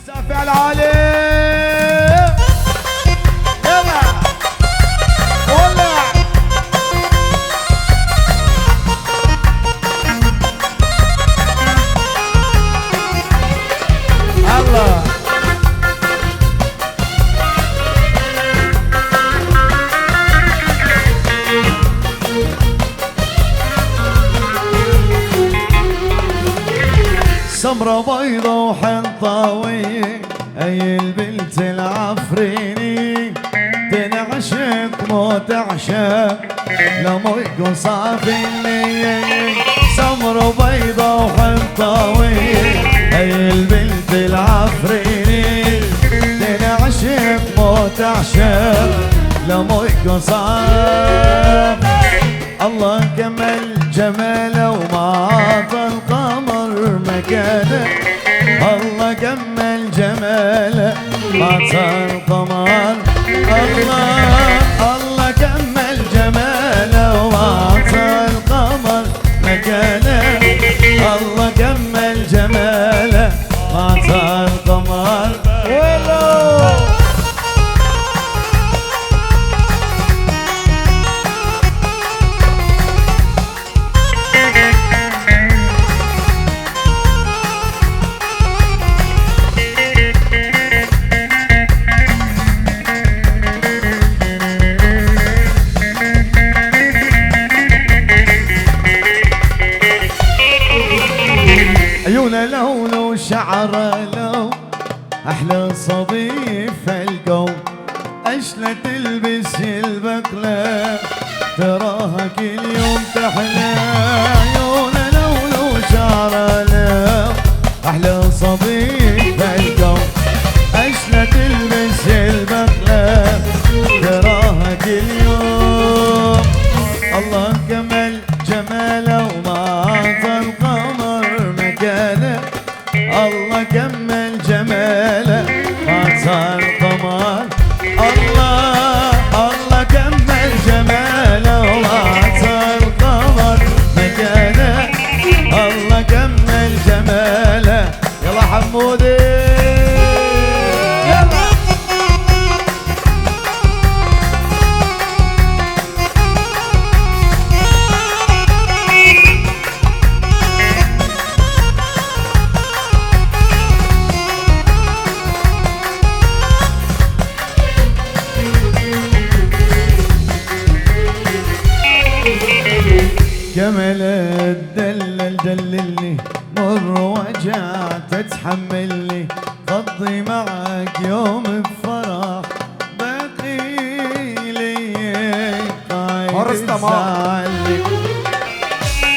سافع العالي يلا ولع الله سمرة بيضة وحنطاوية أي البنت العفريني تنعشق مو تعشق لمو يكون صافي النية. سمرة بيضة وحنطاوية أي البنت العفريني تنعشق مو تعشق لمو يكون صافي. الله كمل جماله وما عطى القمر مكانه. الله كمل جماله ما عطى القمر. الله كمل جماله وما عطى القمر مكانه. الله كمل جماله ما عطى القمر. ولو عيونه لون وشعره لو احلى صبي في القوم. اشلة تلبس البقلة تراها كل يوم تحلى. عيونه لون وشعره لو احلى صبي في القوم. اشلة تلبس البقلة تراها كل يوم. الله كمل جماله وما عطى القمر مكانه. الله كمل جماله ما عطى القمر. الله كمل جماله وما عطى القمر مكانه. الله كمل جماله. يلا حمودي يلا كمل الدلل دللني مر وجع تتحملني. قضي معك يوم بفرح باقي لي قايد تزعلني.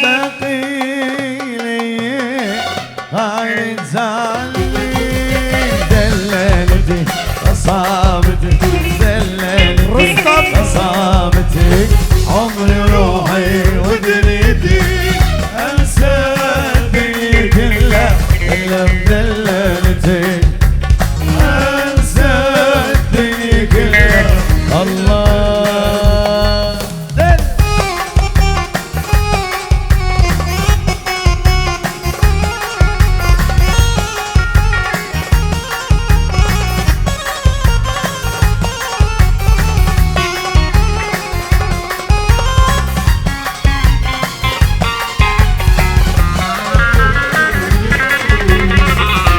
باقي لي قايد تزعلني. دللتي اصابتك دللتي اصابتك عمري وروحي ودنيتي. انسى الدنيا كلها الا بدللتي. انسى الدنيا كلها. الله دل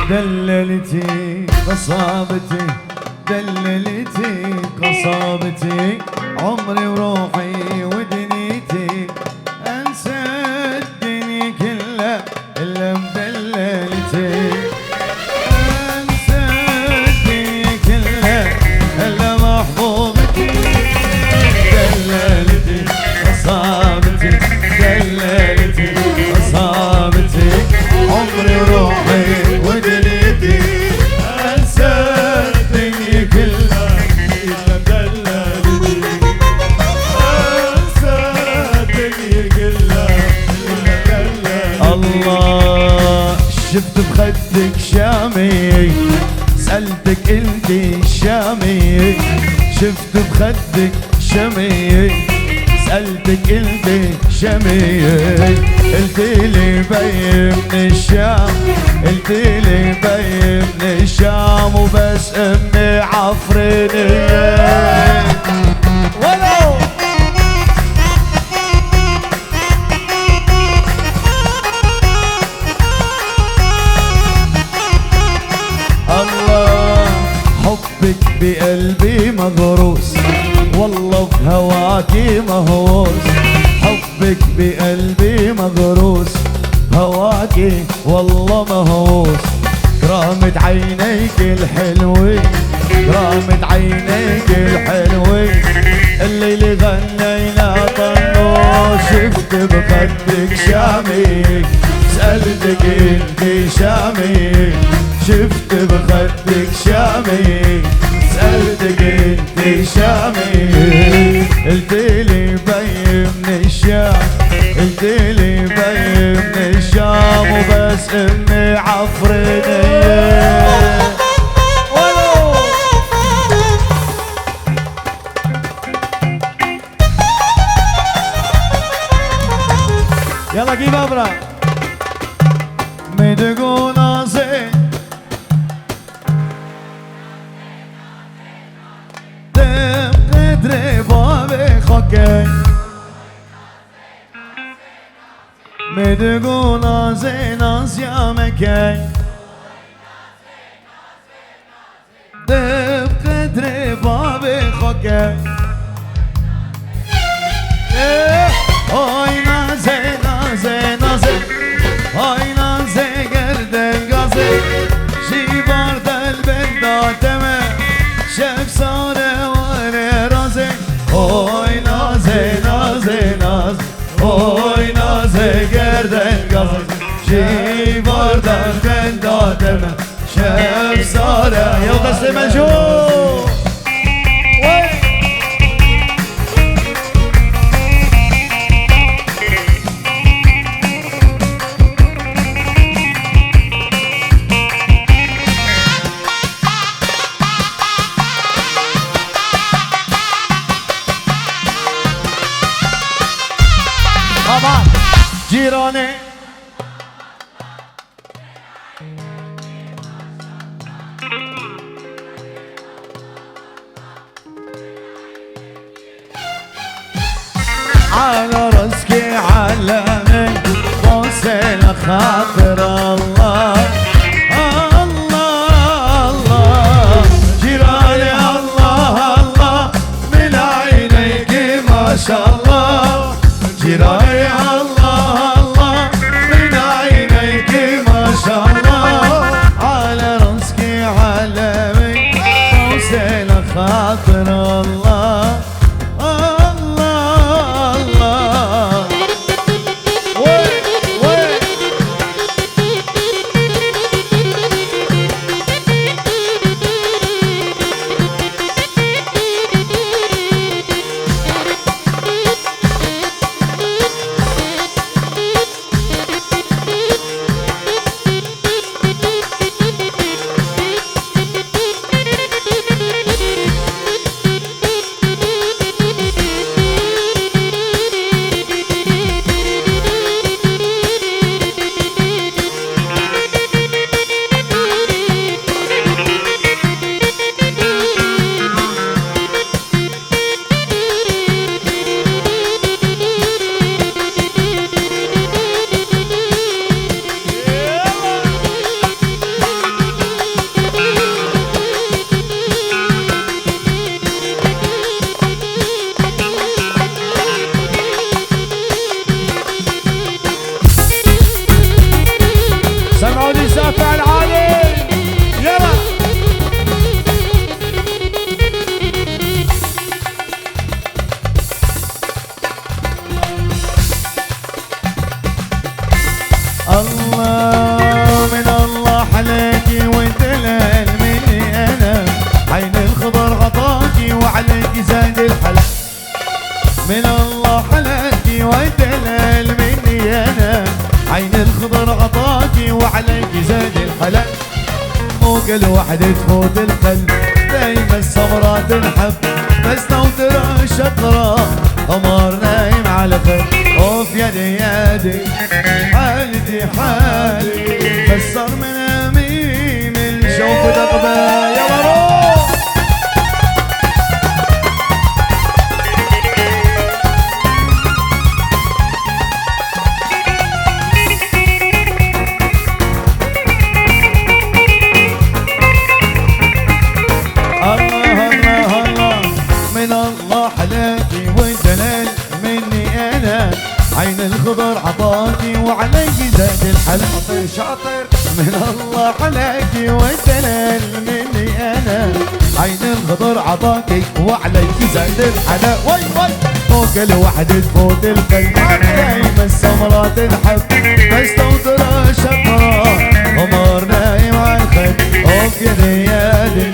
دللتي قصابتي دللتي قصابتي عمري وروحي ودنيتي. انسى الدنيا كلها الا بدللتي. انسى الدنيا كلها الا محبوبتي. دللتي قصابتي دللتي قصابتي عمري وروحي ودنيتي. انسى الدنيا كلها الا بدللتي. انسى الدنيا كلها الا بدللتي. الله شفت بخدك شامي سألتك انتي شامي. شفت بخدك شامي سألتك قلبي شميل، قلتلي بي من الشام، قلتلي بي من الشام، وبس امي عفريني. ولو الله حبك بقلبي مغروس، والله بهواكي مهووس، حبك بقلبي مغروس، هواكي والله مهووس، كرامة عينيك الحلوين، كرامة عينيك الحلوين، الليل غنينا طنوش، شفت بخدك شامي، سألتك انت شامي، شفت بخدك شامي، سألتك انت شامي، قلتلي بي من الشام، قلتلي بي من الشام، وبس امي عفريني. يلا جيب ابرا مدقو نازي دم قدري بابي خكي مدقو نازي ناز يا مكي دم قدري بابي خكي هاي نازي نازي نازي هاي نازي قردن قازي شي بارد البنداتمه شف صاره وانا رازي هاي نازي نازي نازي هاي نازي قردن قازي شي بارد البنداتمه شف صاره يلا قصي مجهول جيراني على رزقي علمي وصل خاطر الله الله الله جيراني الله الله من عينيك ما شاء الله جيراني خاطر الله الله الله وي وي من الله حلاكي ودلال مني انا عين الخضر عطاكي وعليك زاد الحلا مو كل وحدة تفوت القلب دايما السمرة تنحب بس لو ترى شطرة قمر نايم على خد اوف يدي يدي حالتي حالي فسر من امين الشوف دقبه يا مروح عين الخضر عطاكي وعليك زاد الحل شاطر شاطر من الله عليكي والدلال مني انا عين الخضر عطاكي وعليك زاد الحلا وي وي فوق الوحدة تفوت القلب دايما السمرة تنحب بس توتر شطرة قمر نايم على الخد اوف يدي يدي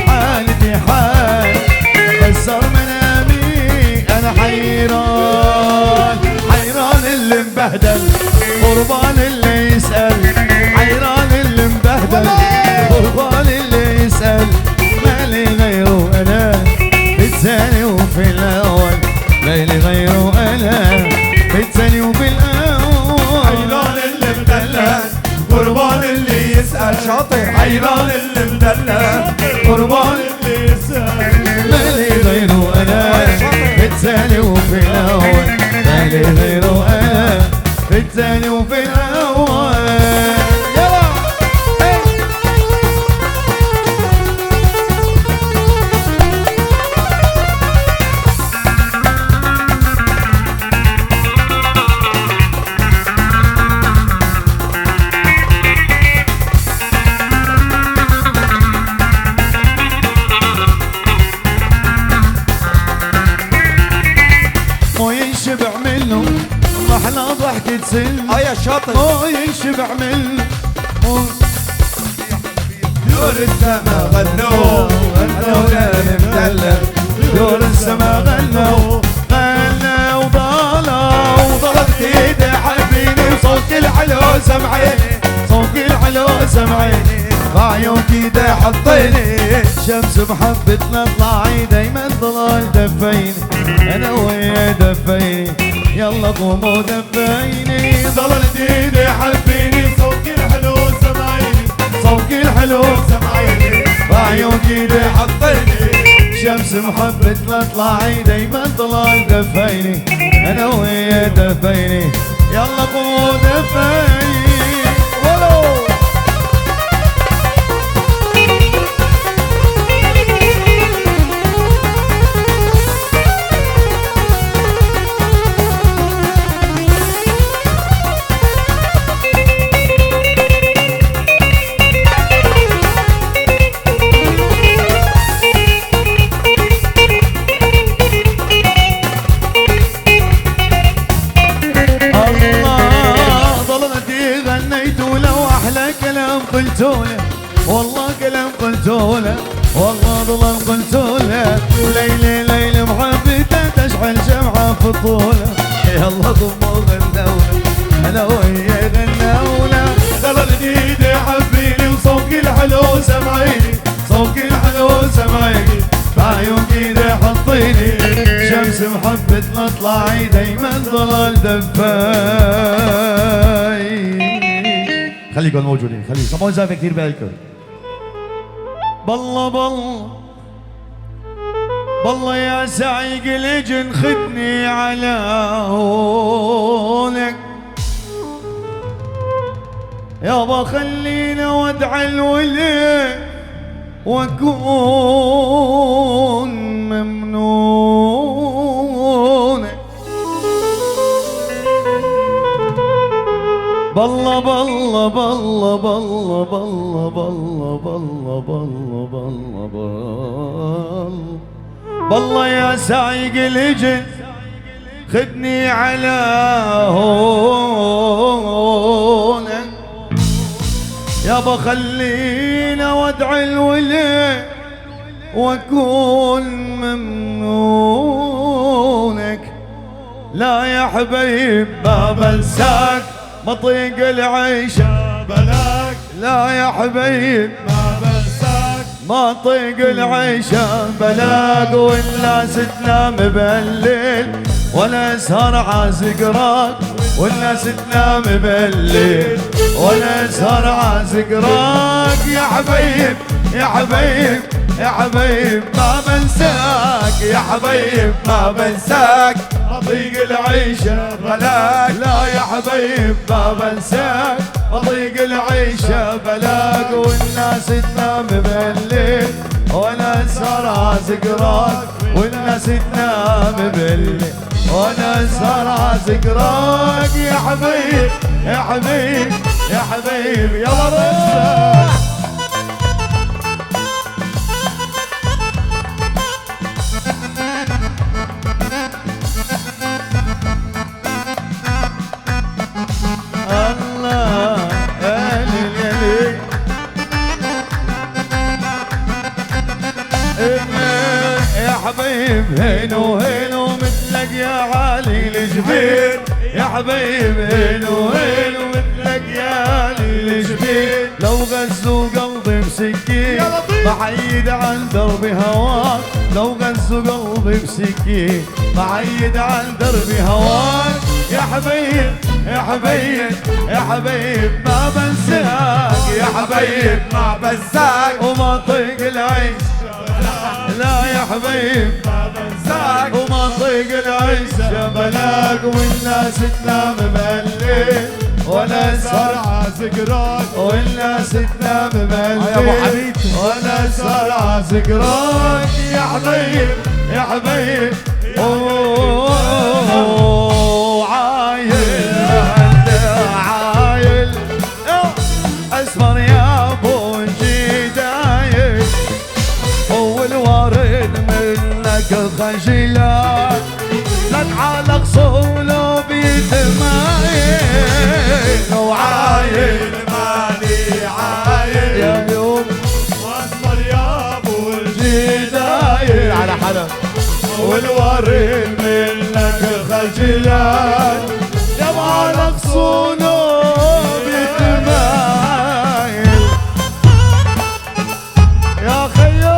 حالتي حال بسر منامي انا حيران اللي مبهدل قربان اللي يسأل حيران اللي مبهدل قربان اللي يسأل مالي غيره انا في الثاني وفي الاول مالي غيره انا في الثاني وفي الاول حيران اللي مدلل قربان اللي يسأل شاطر حيران اللي مدلل قربان اللي يسأل مالي غيره انا في الثاني وفي الاول مالي غيره انا في الثاني وفي الاول يلا مو ينشبع منه محلى ضحكة سل يا شاطر مو ينشبع منه دور السما غنوا غنوا مدلل دور السما غنوا وضلت ايدي حبيني وصوت العلو سمعيني صوت العلو سمعيني بعيون ايدي حطيني شمس محبتنا طلعي دايما ضلال دفيني انا ويا دفيني يلا قوموا دفيني ضلت ايدي حبيني صوت الحلو سمعيني صوت الحلو سمعيني بعيون ايدي حطيني شمس محبتنا طلعي دايما ضلال دفيني انا ويا دفيني يلا قوموا دفيني ولو قلتوله والله كلام قلتوله والله ظلم قلتوله ليلي ليل محبته تشعل شمعة في طوله يلا ضموا غنوله انا ويا غنوله ضلت ايدي حبيني وصوت الحلو سمعيني صوت الحلو سمعيني بعيون ايدي حطيني شمس محبتنا طلعي دايما ضلال دفاي خليكم موجودين خليكم سمعوا زافة كثير بالكم بالله بالله بالله يا سعيق الجن خدني على هونك يابا خلينا وادع الولي واكون ممنونك بالله بالله بالله بالله بالله بالله بالله بالله بالله بالله بالله يا سايق الهجن خدني على هونك يابا خلينا وادع الولي واكون ممنونك لا يا حبيب ما بنساك مطيق العيش بلاك لا يا حبيب ما بنساك ما طيق العيشة بلاق والناس تنام بالليل وانا اسهر عازق راك والناس تنام بالليل وانا اسهر عازق راك يا حبيب يا حبيب يا حبيب ما بنساك يا حبيب ما بنساك اضيق العيشة بلاك لا يا حبيب ما بنساك اضيق العيشة بلاك والناس تنام بالليل وانا اسهر عازق راك والناس تنام بالليل وانا اسهر عازق راك يا حبيب يا حبيب يا حبيب يلا روح الله يا حبيب هينو هينو مثلك يا علي الجبين يا حبيب هينو هينو مثلك يا علي الجبين لو غزوا قلبي بسكين بعيد عن درب هواك لو غزوا قلبي بسكين بعيد عن درب هواك يا حبيب يا حبيب يا حبيب ما بنساك يا حبيب ما بنساك وما طيق العيش لا يا حبيب ما بنساك وما طيق العيش بلاك والناس تنام بالليل وانا اسهر عازق راك والناس تنام بالليل وانا اسهر عازق راك يا حبيب يا حبيب عايل اسمر يا ابو جدايل والوارد منك خجلان لا تعلق صولو بيتمايل وعايل ماني عايل يا يوم واسمر يا ابو الجدايل على حلب والورد منك خجلان يا معلق صولو بيتمايل يا خيو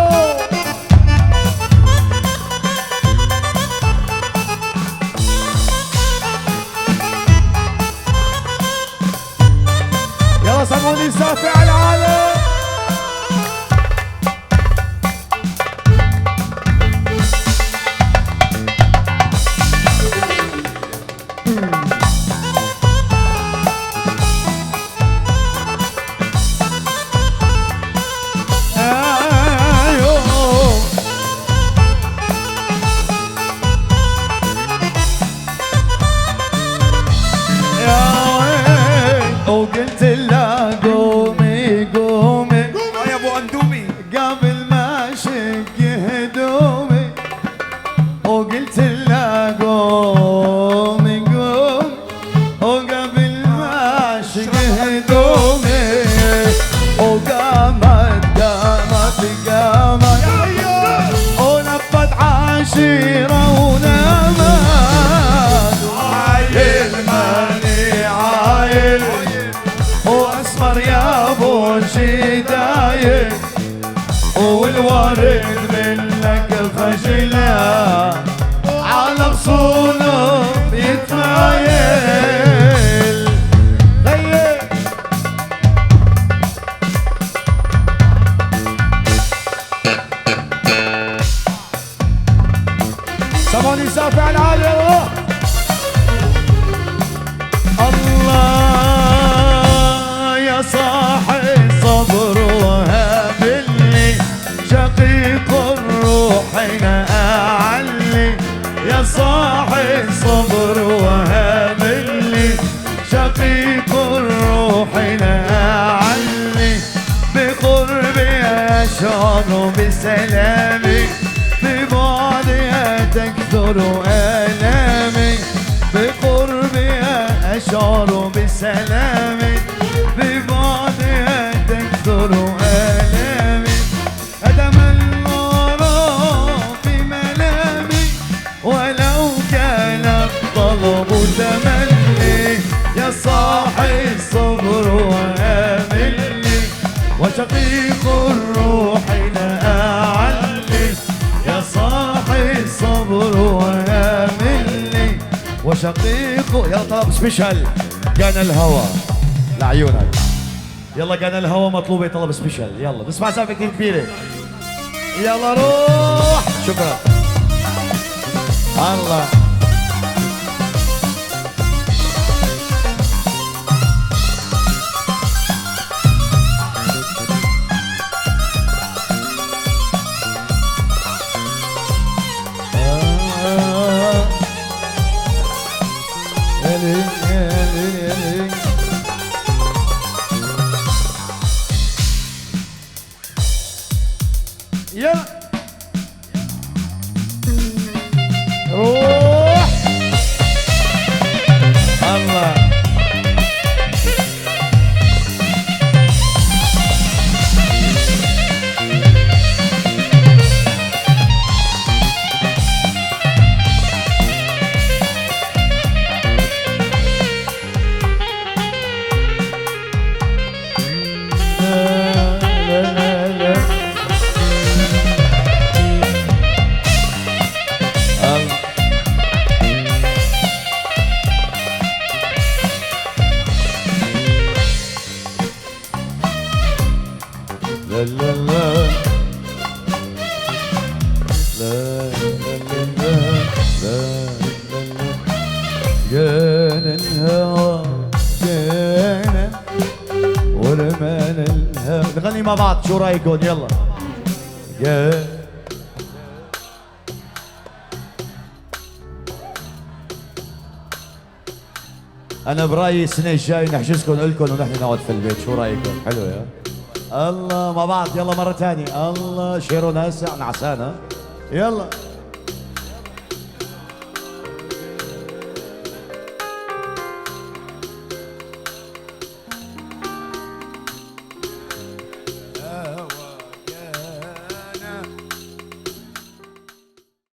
يلا سموني سافي على العالم وقلت لا قومي قومي يا ابو اندومي قبل ما شق هدومي وقلت لا قومي قومي وقبل ما شق هدومي وقامت قامت قامت ونبت عشيرة ونامت عايل ماني عايل واسمر يا ابو شدايد والورد منك خجلان على غصونه بيتمايل غير سموني سافي على العالم الله يا صاحي صبر وهابلي شقيق الروح أعلي يا صاحي صبر وهابلي شقيق الروح أعلي بقربي أشعر بسلامي ببعدي تكثر آلامي بقربي أشعر بسلامي ببعدي تكثر آلامي هدم الغرام في ملامي ولو كان الطلب تملي يا صاحي الصبر وآملي وشقيق الروح شقيقه. يلا طلب سبيشال قنا الهوى لعيونك. يلا قنا الهوى مطلوبة طلب سبيشال. يلا نسمع سالفة كثير كبيرة. يلا روح. شكرا الله. يلا روح الله. لا لا لا لا لا جانا الهوى جانا ورمانا الهوى. نغني مع بعض شو رايكم؟ يلا جانا. انا برايي السنه الجاي نحجزكم لكم ونحن نقعد في البيت. شو رايكم؟ حلو يا الله مع بعض. يلا مرة ثانية. الله شيرو ناسع نعسانة. يلا